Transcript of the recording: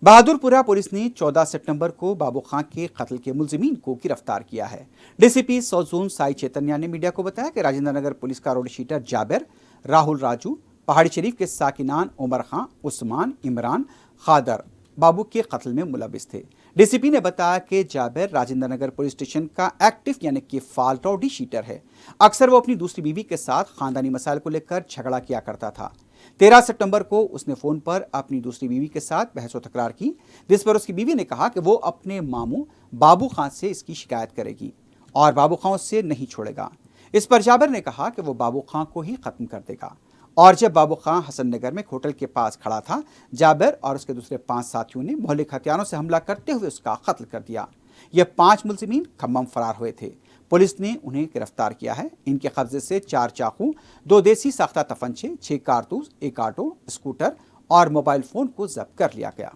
Bahadurpura police ने 14 सितंबर को बाबू खां के कत्ल के मुलजिमीन को गिरफ्तार किया है। DCP south zone Sai Chaitanya ने मीडिया को बताया कि राजेंद्र नगर पुलिस का रोड शीटर जाबिर, राहुल राजू, पहाड़ी शरीफ के साकिनान उमर खां, उस्मान, इमरान, खादर बाबू के कत्ल में मुलविस थे। डीसीपी ने बताया कि जाबिर राजेंद्र नगर पुलिस स्टेशन का एक्टिव यानी कि फाल रॉडी शीटर है। अक्सर वो अपनी दूसरी बीवी के साथ खानदानी मसाइल को लेकर झगड़ा किया करता था। 13 सितंबर को उसने फोन पर अपनी दूसरी बीवी के साथ बहस व तकरार की, जिस पर उसकी बीवी ने कहा कि वो अपने मामू बाबू खां से इसकी शिकायत करेगी और बाबू खां उससे नहीं छोड़ेगा। इस पर जाबिर ने कहा कि वो बाबू खां को ही खत्म कर देगा। और जब बाबू खां हसन नगर में एक होटल के पास खड़ा था, जाबिर और उसके दूसरे 5 साथियों ने मोहल्ले के हथियारों से हमला करते हुए उसका कत्ल कर दिया। ये 5 मुलजिमीन खम्मम फरार हुए थे। पुलिस ने उन्हें गिरफ्तार किया है। इनके कब्जे से 4 चाकू, 2 देसी साख्ता तफंचे, 6 कारतूस, 1 ऑटो, स्कूटर और मोबाइल फोन को जब्त कर लिया गया।